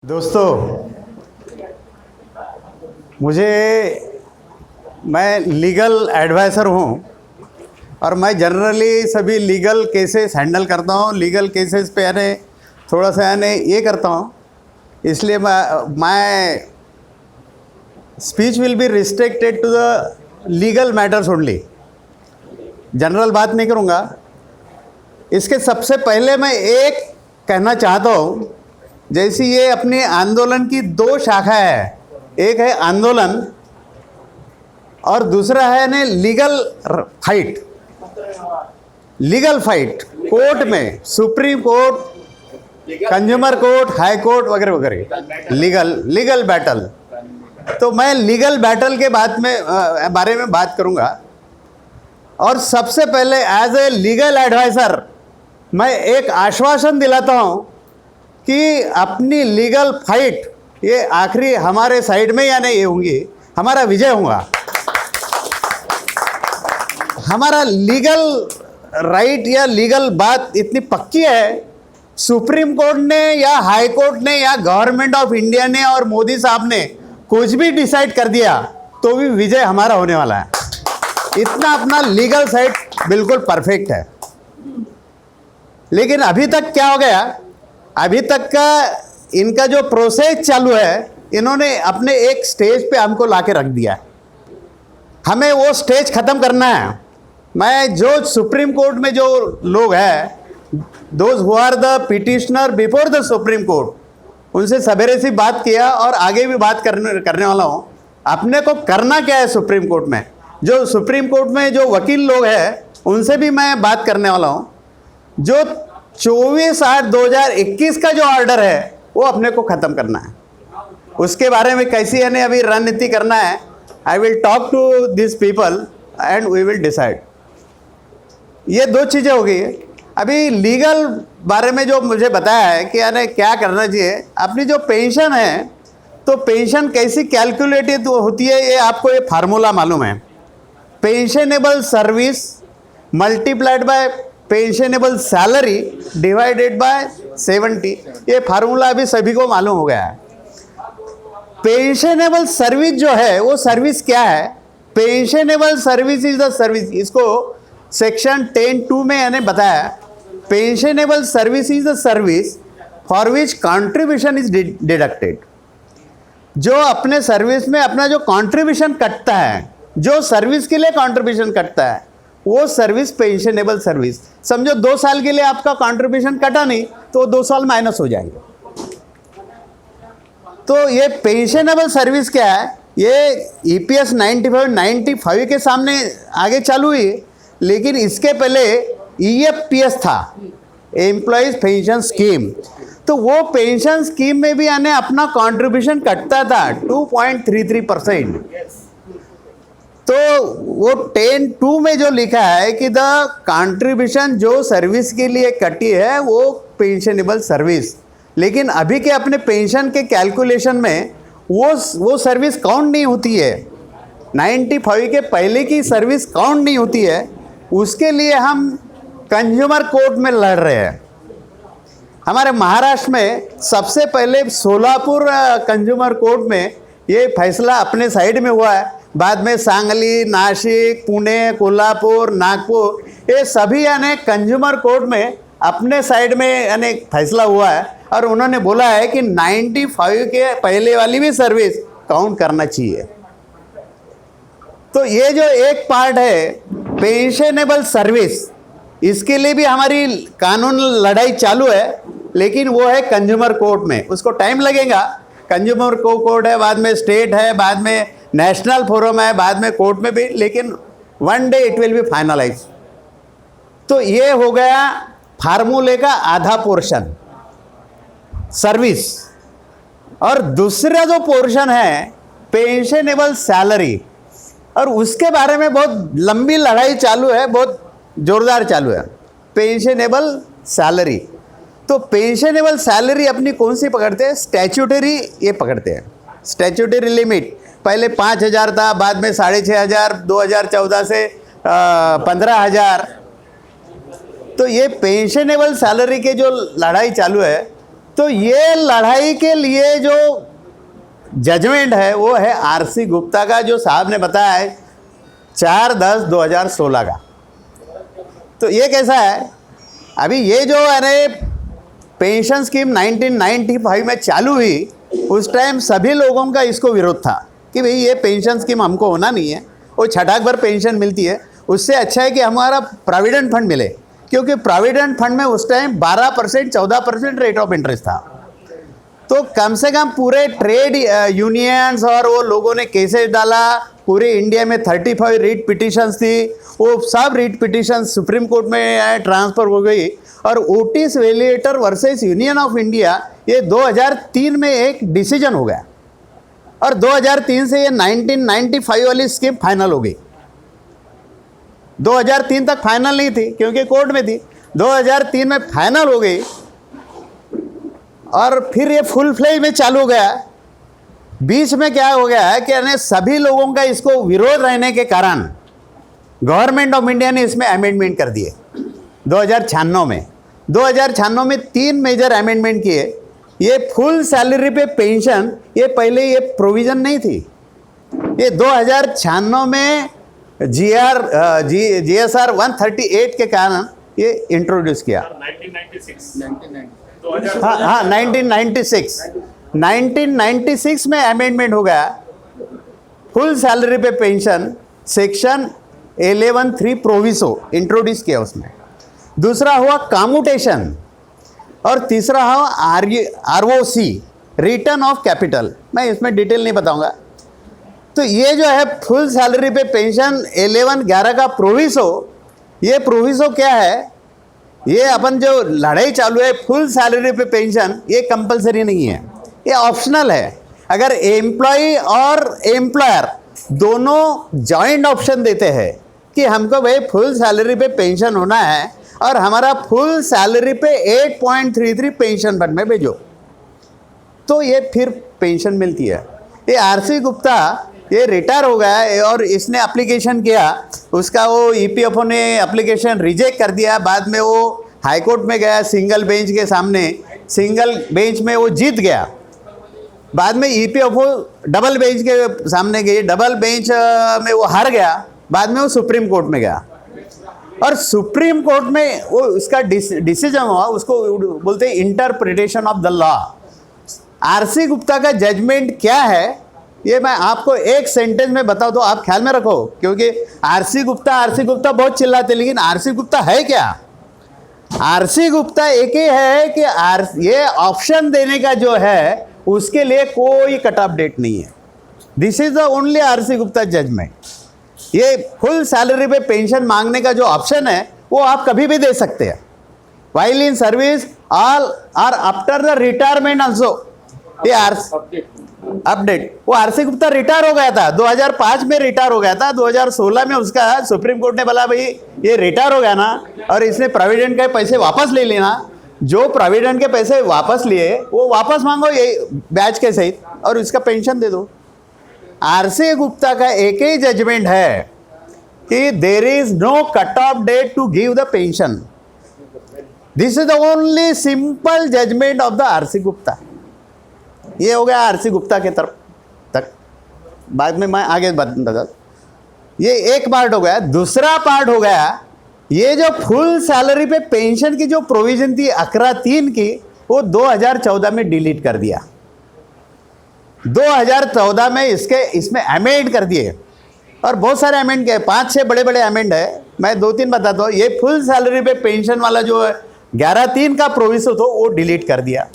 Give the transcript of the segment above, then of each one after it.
दोस्तों, मैं legal adviser हूँ और मैं जनरली सभी लीगल केसेस हैंडल करता हूँ। लीगल केसेस पे यानी थोड़ा सा यानी ये करता हूँ, इसलिए मैं speech will be restricted to the legal matters only, general बात नहीं करूँगा। इसके सबसे पहले मैं एक कहना चाहता हूँ, जैसी ये अपने आंदोलन की दो शाखा है, एक है आंदोलन और दूसरा है ने लीगल फाइट कोर्ट में, supreme court, consumer court, high court वगैरह वगैरह, लीगल बैटल। तो मैं लीगल बैटल के बारे में बात करूंगा। और सबसे पहले एज ए लीगल एडवाइज़र मैं एक आश्वासन दिलाता हूं कि अपनी लीगल फाइट ये आखिरी हमारे साइड में या नहीं होंगी, हमारा विजय होगा। हमारा लीगल राइट या लीगल बात इतनी पक्की है, सुप्रीम कोर्ट ने या हाई कोर्ट ने या गवर्नमेंट ऑफ इंडिया ने और मोदी साहब ने कुछ भी डिसाइड कर दिया तो भी विजय हमारा होने वाला है। इतना अपना लीगल साइड बिल्कुल परफेक्ट है। लेकिन अभी तक क्या हो गया, अभी तक का इनका जो प्रोसेस चालू है, इन्होंने अपने एक स्टेज पे हमको लाके रख दिया है। हमें वो स्टेज ख़त्म करना है। मैं जो सुप्रीम कोर्ट में जो लोग हैं, those who are the petitioner before the Supreme Court, उनसे सवेरे से बात किया और आगे भी बात करने वाला हूँ। अपने को करना क्या है सुप्रीम कोर्ट में, जो सुप्रीम कोर्ट में जो वकील लोग हैं उनसे भी मैं बात करने वाला हूँ। जो 24/8/2021 का जो ऑर्डर है वो अपने को ख़त्म करना है। उसके बारे में कैसी यानी अभी रणनीति करना है, I will talk to this people and we will decide. ये दो चीज़ें हो गई। अभी लीगल बारे में जो मुझे बताया है कि यानी क्या करना चाहिए, अपनी जो पेंशन है तो पेंशन कैसी कैलकुलेटेड होती है, ये आपको ये फार्मूला मालूम है। Pensionable service multiplied by pensionable salary divided by 70, ये फार्मूला अभी सभी को मालूम हो गया है। पेंशनेबल सर्विस जो है वो सर्विस क्या है, pensionable service is the service, इसको सेक्शन 10(2) में यानी बताया, pensionable service is the service for which contribution is deducted. जो अपने सर्विस में अपना जो कॉन्ट्रीब्यूशन कटता है, जो सर्विस के लिए कॉन्ट्रीब्यूशन कटता है, वो सर्विस पेंशनेबल सर्विस। समझो 2 साल के लिए आपका कंट्रीब्यूशन कटा नहीं तो 2 साल माइनस हो जाएंगे। तो ये पेंशनेबल सर्विस क्या है, ये EPS 95 के सामने आगे चालू हुई, लेकिन इसके पहले EFPS था, एम्प्लॉयज़ पेंशन स्कीम। तो वो पेंशन स्कीम में भी यानी अपना कंट्रीब्यूशन कटता था 2.33%। तो वो 10(2) में जो लिखा है कि द कंट्रीब्यूशन जो सर्विस के लिए कटी है वो पेंशनेबल सर्विस, लेकिन अभी के अपने पेंशन के कैलकुलेशन में वो सर्विस काउंट नहीं होती है। 95 के पहले की सर्विस काउंट नहीं होती है। उसके लिए हम कंज्यूमर कोर्ट में लड़ रहे हैं। हमारे महाराष्ट्र में सबसे पहले सोलापुर कंज्यूमर कोर्ट में ये फैसला अपने साइड में हुआ है। बाद में सांगली, नासिक, पुणे, कोल्हापुर, नागपुर, ये सभी यानी कंज्यूमर कोर्ट में अपने साइड में यानी फैसला हुआ है और उन्होंने बोला है कि 95 के पहले वाली भी सर्विस काउंट करना चाहिए। तो ये जो एक पार्ट है पेंशनेबल सर्विस, इसके लिए भी हमारी कानून लड़ाई चालू है, लेकिन वो है कंज्यूमर कोर्ट में। उसको टाइम लगेगा। कंज्यूमर कोर्ट है, बाद में स्टेट है, बाद में नेशनल फोरम है, बाद में कोर्ट में भी, लेकिन one day it will be finalize. तो ये हो गया फार्मूले का आधा पोर्शन सर्विस। और दूसरा जो पोर्शन है पेंशनेबल सैलरी, और उसके बारे में बहुत लंबी लड़ाई चालू है, बहुत जोरदार चालू है। पेंशनेबल सैलरी, तो पेंशनेबल सैलरी अपनी कौन सी पकड़ते हैं, स्टैट्यूटरी ये पकड़ते हैं। स्टैट्यूटरी लिमिट पहले 5,000 था, बाद में 6,500, 2014 से 15,000। तो ये पेंशनेबल सैलरी के जो लड़ाई चालू है तो ये लड़ाई के लिए जो जजमेंट है वो है आरसी गुप्ता का, जो साहब ने बताया है 4/10/2016 का। तो ये कैसा है, अभी ये जो है पेंशन स्कीम 1995 में चालू हुई, उस टाइम सभी लोगों का इसको विरोध था कि भाई ये पेंशन स्कीम हमको होना नहीं है, वो छटाक भर पेंशन मिलती है, उससे अच्छा है कि हमारा प्रोविडेंट फंड मिले, क्योंकि प्रोविडेंट फंड में उस टाइम 12% 14% रेट ऑफ इंटरेस्ट था। तो कम से कम पूरे ट्रेड यूनियंस और वो लोगों ने केसेस डाला, पूरे इंडिया में 35 रीट पिटिशंस थी, वो सब रीट पिटिशन सुप्रीम कोर्ट में ट्रांसफ़र हो गई, और ओटिस वेलिएटर वर्सेस यूनियन ऑफ इंडिया ये 2003 में एक डिसीजन हो गया, और 2003 से ये 1995 वाली स्कीम फाइनल हो गई। 2003 तक फाइनल नहीं थी क्योंकि कोर्ट में थी, 2003 में फाइनल हो गई, और फिर ये फुल फ्लेज में चालू हो गया। बीच में क्या हो गया है कि सभी लोगों का इसको विरोध रहने के कारण गवर्नमेंट ऑफ इंडिया ने इसमें अमेंडमेंट कर दिए 2096 में। 2096 में 3 मेजर अमेंडमेंट किए। ये फुल सैलरी पे पेंशन, ये पहले ये प्रोविज़न नहीं थी, ये 2096 में GSR 138 के कारण ये इंट्रोड्यूस किया। 1996 में अमेंडमेंट हो गया, फुल सैलरी पे पेंशन सेक्शन 11(3) प्रोविसो इंट्रोड्यूस किया उसमें। दूसरा हुआ कम्यूटेशन, और तीसरा हुआ ROC रिटर्न ऑफ कैपिटल। मैं इसमें डिटेल नहीं बताऊंगा। तो ये जो है फुल सैलरी पे पेंशन 11(11) का प्रोविसो, ये प्रोविसो क्या है, ये अपन जो लड़ाई चालू है फुल सैलरी पे पेंशन, ये कंपलसरी नहीं है, ये ऑप्शनल है। अगर एम्प्लॉय और एम्प्लॉयर दोनों जॉइंट ऑप्शन देते हैं कि हमको भाई फुल सैलरी पे पेंशन होना है और हमारा फुल सैलरी पे 8.33 पेंशन फंड में भेजो, तो ये फिर पेंशन मिलती है। ये आरसी गुप्ता ये रिटायर हो गया है और इसने एप्लीकेशन किया, उसका वो EPFO ने एप्लीकेशन रिजेक्ट कर दिया। बाद में वो हाई कोर्ट में गया, सिंगल बेंच के सामने, सिंगल बेंच में वो जीत गया। बाद में EPFO डबल बेंच के सामने गई, डबल बेंच में वो हार गया। बाद में वो सुप्रीम कोर्ट में गया, और सुप्रीम कोर्ट में वो उसका डिसीजन हुआ, उसको बोलते हैं interpretation of the law. RC Gupta का जजमेंट क्या है ये मैं आपको एक सेंटेंस में बताऊं तो आप ख्याल में रखो, क्योंकि आरसी गुप्ता बहुत चिल्लाते, लेकिन आरसी गुप्ता है क्या? आरसी गुप्ता एक ही है कि ये ऑप्शन देने का जो है उसके लिए कोई कट ऑफ डेट नहीं है। This is the only RC Gupta judgement. ये फुल सैलरी पे पेंशन मांगने का जो ऑप्शन है वो आप कभी भी दे सकते हैं, while in service all are after the retirement also. ये अपडेट, वो आरसी गुप्ता रिटायर हो गया था, 2005 में रिटायर हो गया था। 2016 में उसका सुप्रीम कोर्ट ने बोला भाई ये रिटायर हो गया ना, और इसने प्रोविडेंट के पैसे वापस ले लेना, जो प्रोविडेंट के पैसे वापस लिए वो वापस मांगो ये ब्याज के सहित, और इसका पेंशन दे दो। आरसी गुप्ता का एक ही जजमेंट है कि there is no cut off date to give the pension. This is the only simple judgement of the RC Gupta. ये हो गया आरसी गुप्ता के तरफ तक, बाद में मैं आगे बता। ये एक पार्ट हो गया। दूसरा पार्ट हो गया, ये जो फुल सैलरी पे पेंशन की जो प्रोविजन थी 11(3) की, वो 2014 में डिलीट कर दिया। 2014 में इसमें अमेंड कर दिए, और बहुत सारे अमेंड किए, 5-6 बड़े अमेंड है। मैं 2-3 बताता हूँ। ये फुल सैलरी पे पेंशन वाला जो 11(3) का प्रोविजन था वो डिलीट कर दिया।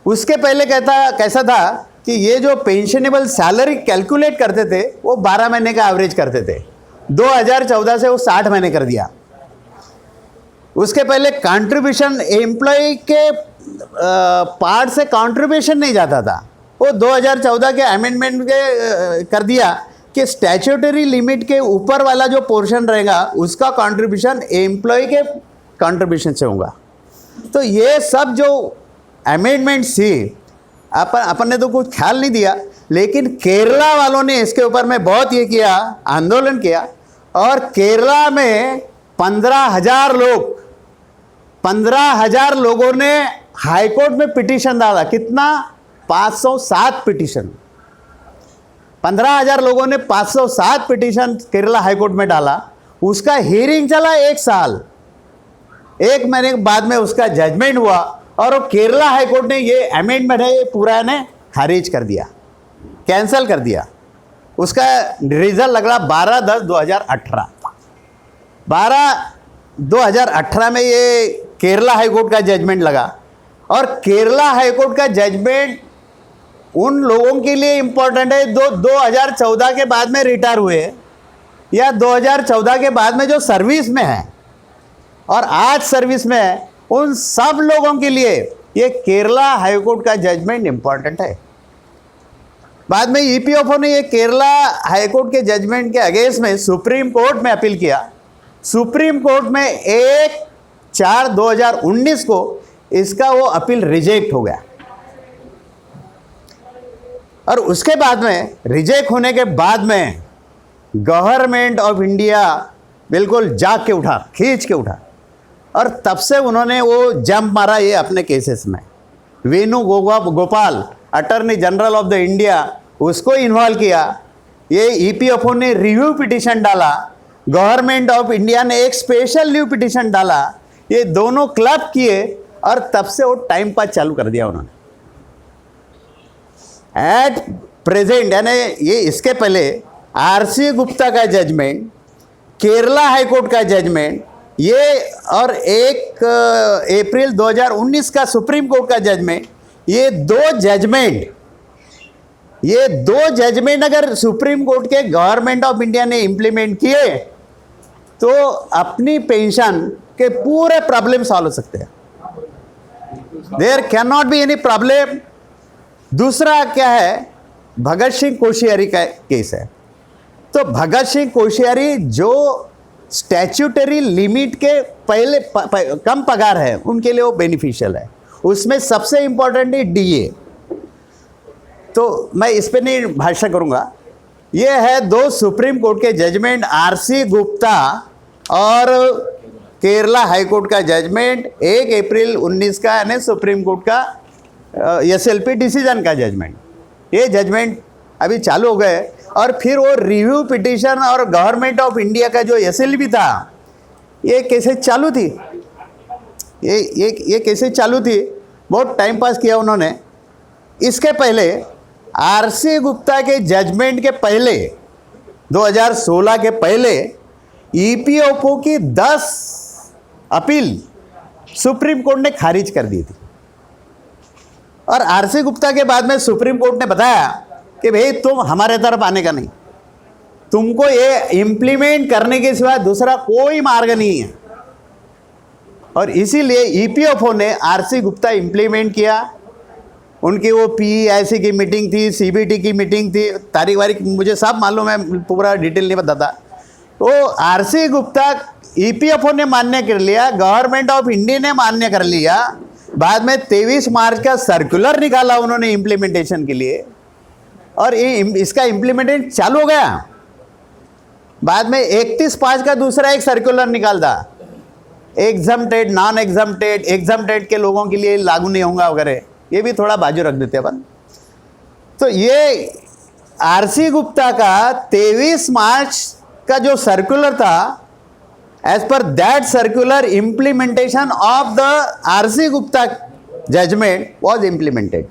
उसके पहले कैसा था कि ये जो पेंशनेबल सैलरी कैलकुलेट करते थे वो 12 महीने का एवरेज करते थे, 2014 से वो 60 महीने कर दिया। उसके पहले कंट्रीब्यूशन एम्प्लॉय के पार्ट से कंट्रीब्यूशन नहीं जाता था, वो 2014 के अमेंडमेंट के कर दिया कि स्टैट्यूटरी लिमिट के ऊपर वाला जो पोर्शन रहेगा उसका कंट्रीब्यूशन एम्प्लॉय के कंट्रीब्यूशन से होगा। तो ये सब जो अमेंडमेंट थी अपन ने तो कुछ ख्याल नहीं दिया, लेकिन केरला वालों ने इसके ऊपर में बहुत ये किया, आंदोलन किया, और केरला में 15,000 लोगों ने हाई कोर्ट में पिटीशन डाला, कितना? 507 पिटीशन। 15,000 लोगों ने 507 पिटीशन केरला हाई कोर्ट में डाला। उसका हियरिंग चला 1 साल, 1 महीने के बाद में उसका जजमेंट हुआ और वो केरला हाई कोर्ट ने ये अमेंडमेंट है ये पूरा ने खारिज कर दिया, कैंसल कर दिया। उसका रिजल्ट लग रहा 12/10/2018। 12/2018 में ये केरला हाई कोर्ट का जजमेंट लगा। और केरला हाई कोर्ट का जजमेंट उन लोगों के लिए इम्पोर्टेंट है जो 2014 के बाद में रिटायर हुए या 2014 के बाद में जो सर्विस में है और आज सर्विस में है, उन सब लोगों के लिए ये केरला हाई कोर्ट का जजमेंट इम्पोर्टेंट है। बाद में ईपीएफओ ने ये केरला हाई कोर्ट के जजमेंट के अगेंस्ट में सुप्रीम कोर्ट में अपील किया। सुप्रीम कोर्ट में 1/4/2019 को इसका वो अपील रिजेक्ट हो गया। और उसके बाद में रिजेक्ट होने के बाद में गवर्नमेंट ऑफ इंडिया बिल्कुल जाग के उठा, खींच के उठा, और तब से उन्होंने वो जंप मारा ये अपने केसेस में। Venugopal attorney general of the India, उसको इन्वॉल्व किया। ये ईपीएफओ ने रिव्यू पिटीशन डाला, गवर्नमेंट ऑफ इंडिया ने एक स्पेशल रिव्यू पिटीशन डाला। ये दोनों क्लब किए और तब से वो टाइम पास चालू कर दिया उन्होंने। एट प्रेजेंट यानी ये इसके पहले आरसी गुप्ता का जजमेंट, केरला हाई कोर्ट का जजमेंट, ये और 1 अप्रैल 2019 का सुप्रीम कोर्ट का जजमेंट, ये दो जजमेंट अगर सुप्रीम कोर्ट के गवर्नमेंट ऑफ इंडिया ने इम्प्लीमेंट किए तो अपनी पेंशन के पूरे प्रॉब्लम सॉल्व हो सकते हैं। There can not be any problem. दूसरा क्या है, भगत सिंह कोश्यारी का केस है। तो भगत सिंह कोश्यारी जो स्टैट्यूटरी लिमिट के पहले कम पगार है उनके लिए वो बेनिफिशियल है। उसमें सबसे इंपॉर्टेंट है डीए। तो मैं इस पर नहीं भाषा करूँगा। ये है 2 सुप्रीम कोर्ट के जजमेंट, आरसी गुप्ता और केरला हाई कोर्ट का जजमेंट, 1 अप्रैल 19 का यानी सुप्रीम कोर्ट का एसएलपी डिसीजन का जजमेंट। ये जजमेंट अभी चालू हो गए। और फिर वो रिव्यू पिटीशन और गवर्नमेंट ऑफ इंडिया का जो एसएलपी था, ये केसेस चालू थी, ये केसेस चालू थी। बहुत टाइम पास किया उन्होंने। इसके पहले आरसी गुप्ता के जजमेंट के पहले 2016 के पहले ईपीएफओ की 10 अपील सुप्रीम कोर्ट ने खारिज कर दी थी। और आरसी गुप्ता के बाद में सुप्रीम कोर्ट ने बताया कि भाई तुम हमारे तरफ आने का नहीं, तुमको ये इम्प्लीमेंट करने के सिवा दूसरा कोई मार्ग नहीं है। और इसीलिए ईपीएफओ ने आरसी गुप्ता इम्प्लीमेंट किया। उनकी वो पीआईसी की मीटिंग थी, सीबीटी की मीटिंग थी, तारीख वारीख मुझे सब मालूम है, पूरा डिटेल नहीं बताता। तो आरसी गुप्ता ईपीएफओ ने मान्य कर लिया, गवर्नमेंट ऑफ इंडिया ने मान्य कर लिया। बाद में 23 मार्च का सर्कुलर निकाला उन्होंने इम्प्लीमेंटेशन के लिए, और इसका इम्प्लीमेंटेशन चालू हो गया। बाद में 31/5 का दूसरा एक सर्कुलर निकालता, एग्जम्प्टेड, नॉन एग्जम्प्टेड, एग्जम्प्टेड के लोगों के लिए लागू नहीं होगा वगैरह। ये भी थोड़ा बाजू रख देते अपन। तो ये आरसी गुप्ता का 23 मार्च का जो सर्कुलर था, as per that circular implementation of the RC Gupta judgement was implemented.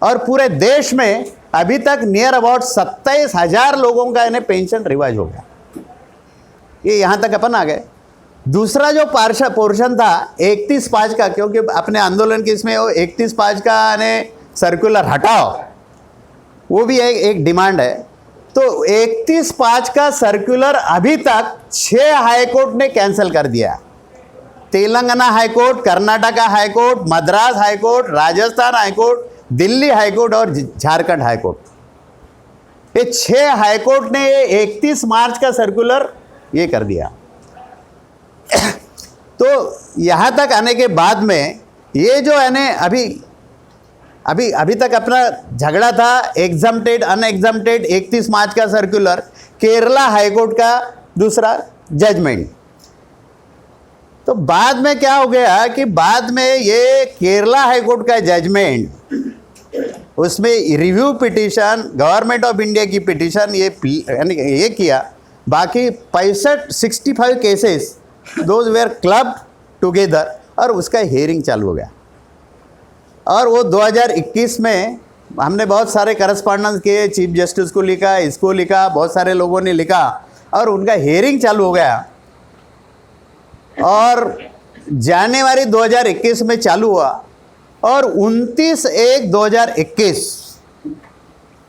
और पूरे देश में अभी तक नियर अबाउट 27,000 लोगों का इन्हें पेंशन रिवाइज हो गया। ये यहाँ तक अपन आ गए। दूसरा जो पोर्शन था 31/5 का, क्योंकि अपने आंदोलन के इसमें वो 31/5 का ने सर्कुलर हटाओ, वो भी एक डिमांड है। तो 31/5 का सर्कुलर अभी तक 6 हाई कोर्ट ने कैंसिल कर दिया। Telangana high court, Karnataka high court, Madras high court, Rajasthan high court, Delhi high court और झारखंड हाई कोर्ट। ये 6 हाई कोर्ट ने 31 मार्च का सर्कुलर ये कर दिया। तो यहाँ तक आने के बाद में ये जो है ना अभी तक अपना झगड़ा था एग्जम्प्टेड अनएग्जम्प्टेड, 31 मार्च का सर्कुलर, केरला हाई कोर्ट का दूसरा जजमेंट। तो तो बाद में क्या हो गया कि बाद में ये केरला हाई कोर्ट का जजमेंट, उसमें review petition, government of India की पिटीशन ये किया, बाकी 65 cases those were club together, और उसका हियरिंग चालू हो गया। और वो 2021 में हमने बहुत सारे करस्पॉन्डेंस किए, चीफ जस्टिस को लिखा, इसको लिखा, बहुत सारे लोगों ने लिखा, और उनका हियरिंग चालू हो गया। और जनवरी 2021 में चालू हुआ, और 29/1/2021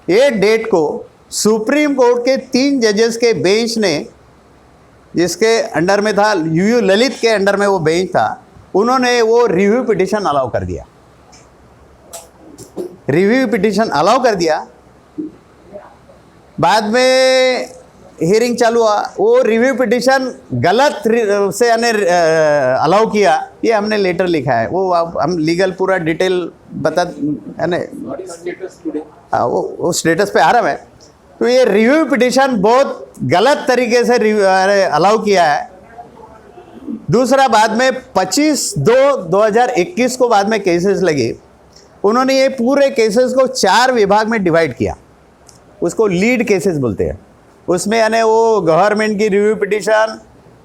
ये डेट को सुप्रीम कोर्ट के 3 जजेस के बेंच ने, जिसके अंडर में था यूयू ललित के अंडर में वो बेंच था, उन्होंने वो रिव्यू पिटीशन अलाउ कर दिया। रिव्यू पिटीशन अलाउ कर दिया। बाद में हियरिंग चालू हुआ, वो रिव्यू पिटीशन गलत से यानी अलाउ किया, ये हमने लेटर लिखा है, वो हम लीगल पूरा डिटेल बता, यानी वो स्टेटस पे आ रहा है। तो ये रिव्यू पिटीशन बहुत गलत तरीके से अलाउ किया है। दूसरा, बाद में 25/2/2021 को बाद में केसेस लगे, उन्होंने ये पूरे केसेस को 4 विभाग में डिवाइड किया, उसको लीड केसेस बोलते हैं। उसमें यानी वो गवर्नमेंट की रिव्यू पिटीशन,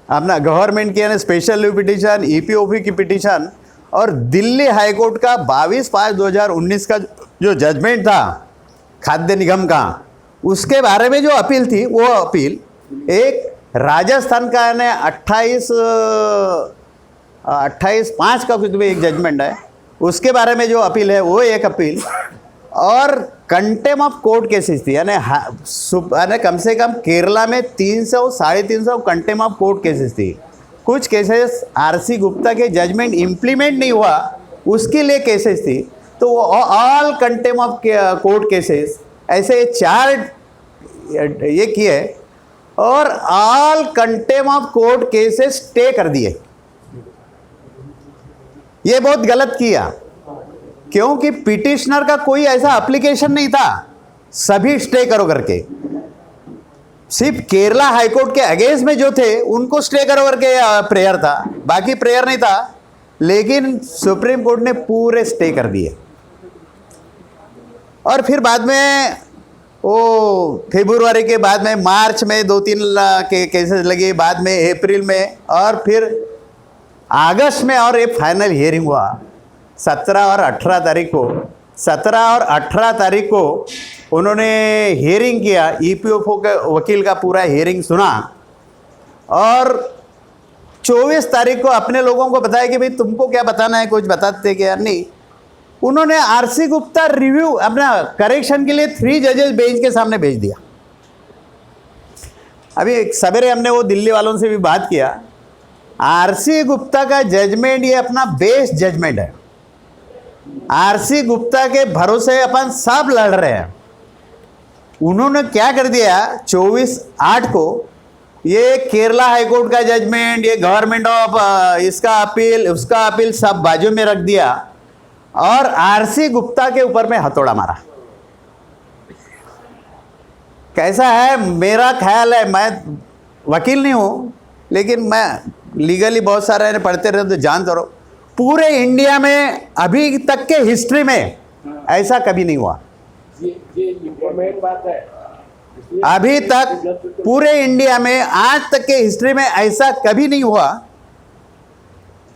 अपना गवर्नमेंट की यानी स्पेशल रिव्यू पिटीशन, ईपीओपी की पिटीशन, और दिल्ली हाई कोर्ट का 22/5/2019 का जो जजमेंट था खाद्य निगम का, उसके बारे में जो अपील थी, वो अपील एक राजस्थान का यानी 28/5 का कुछ भी एक जजमेंट है, उसके बारे में जो अपील है वो एक अपील, और कंटेम ऑफ कोर्ट केसेस थी, यानी कम से कम केरला में 300-350 कंटेम ऑफ कोर्ट केसेस थी। कुछ केसेस आरसी गुप्ता के जजमेंट इम्प्लीमेंट नहीं हुआ, उसके लिए केसेस थी। तो वो all contempt of court cases ऐसे 4 ये किए, और all contempt of court cases stay कर दिए। ये बहुत गलत किया, क्योंकि पिटिशनर का कोई ऐसा एप्लीकेशन नहीं था सभी स्टे करो करके। सिर्फ केरला हाईकोर्ट के अगेंस्ट में जो थे उनको स्टे करो करके प्रेयर था, बाकी प्रेयर नहीं था। लेकिन सुप्रीम कोर्ट ने पूरे स्टे कर दिए। और फिर बाद में वो फरवरी के बाद में मार्च में 2-3 के केसेस लगे, बाद में अप्रैल में, और फिर अगस्त में, और ये फाइनल हियरिंग हुआ 17 और 18 तारीख को। 17 और 18 तारीख को उन्होंने हियरिंग किया, ईपीएफओ के वकील का पूरा हियरिंग सुना, और 24 तारीख को अपने लोगों को बताया कि भाई तुमको क्या बताना है, कुछ बताते कि यार नहीं। उन्होंने आरसी गुप्ता रिव्यू अपना करेक्शन के लिए 3 जजेस बेंच के सामने भेज दिया। अभी सवेरे हमने वो दिल्ली वालों से भी बात किया, आरसी गुप्ता का जजमेंट ये अपना बेस्ट जजमेंट है। आरसी गुप्ता के भरोसे अपन सब लड़ रहे हैं। उन्होंने क्या कर दिया, 24/8 को ये केरला हाईकोर्ट का जजमेंट, ये गवर्नमेंट ऑफ इसका अपील, उसका अपील सब बाजू में रख दिया, और आरसी गुप्ता के ऊपर में हथौड़ा मारा। कैसा है, मेरा ख्याल है, मैं वकील नहीं हूँ, लेकिन मैं लीगली बहुत सारे पढ़ते रहे तो जानता रहो, पूरे इंडिया में अभी तक के हिस्ट्री में ऐसा कभी नहीं हुआ। ये इम्पोर्टेंट बात है। अभी तक पूरे इंडिया में आज तक के हिस्ट्री में ऐसा कभी नहीं हुआ।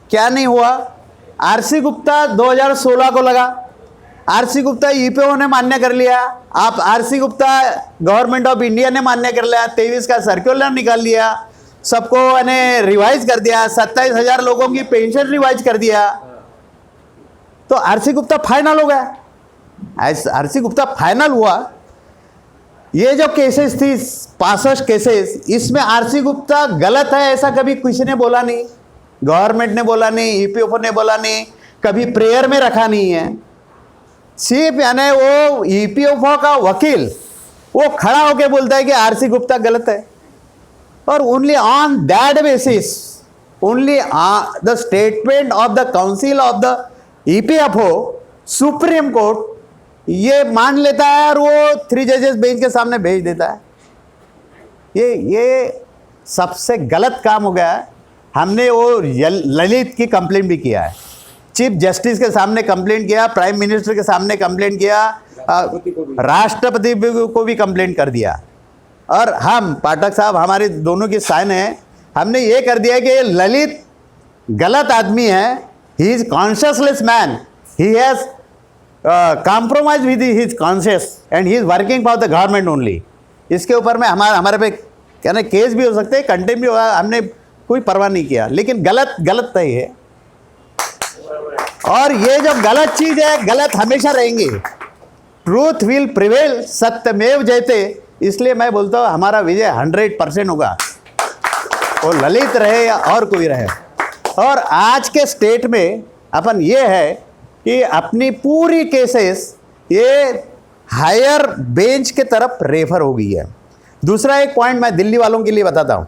क्या नहीं हुआ? आरसी गुप्ता 2016 को लगा, आरसी गुप्ता ईपीओ ने मान्य कर लिया, आप RC Gupta government of India ने मान्य कर लिया, 23 का सर्कुलर निकाल लिया, सबको रिवाइज कर दिया, 27,000 लोगों की पेंशन रिवाइज कर दिया, तो आरसी गुप्ता फाइनल हो गया। आरसी गुप्ता फाइनल हुआ। ये जो केसेस थी 65 केसेस, इसमें आरसी गुप्ता गलत है ऐसा कभी किसी ने बोला नहीं, गवर्नमेंट ने बोला नहीं, ईपीएफओ ने बोला नहीं, कभी प्रेयर में रखा नहीं है। सिर्फ वो ईपीएफओ का वकील वो खड़ा होकर बोलता है कि आरसी गुप्ता गलत है, और only on that basis, only the statement of the council of the EPFO, supreme court ये मान लेता है और वो 3 जजेस बेंच के सामने भेज देता है। ये सबसे गलत काम हो गया है। हमने वो ललित की कंप्लेंट भी किया है, चीफ जस्टिस के सामने कंप्लेंट किया, प्राइम मिनिस्टर के सामने कंप्लेंट किया, राष्ट्रपति को भी कंप्लेंट कर दिया। और हम पाठक साहब हमारे दोनों की साइन है, हमने ये कर दिया कि ये ललित गलत आदमी है, he is conscienceless man, he has compromise with his conscious and he is working for the government only. इसके ऊपर में हमारे पे कहना केस भी हो सकते हैं, कंटेम्प्ट भी होगा, हमने कोई परवाह नहीं किया, लेकिन गलत तो है। और ये जब गलत चीज है, गलत हमेशा रहेंगे, ट्रूथ विल प्रिवेल, सत्यमेव जयते। इसलिए मैं बोलता हूँ हमारा विजय 100% होगा, वो ललित रहे या और कोई रहे। और आज के स्टेट में अपन ये है कि अपनी पूरी केसेस ये हायर बेंच के तरफ रेफर हो गई है। दूसरा एक पॉइंट मैं दिल्ली वालों के लिए बताता हूँ,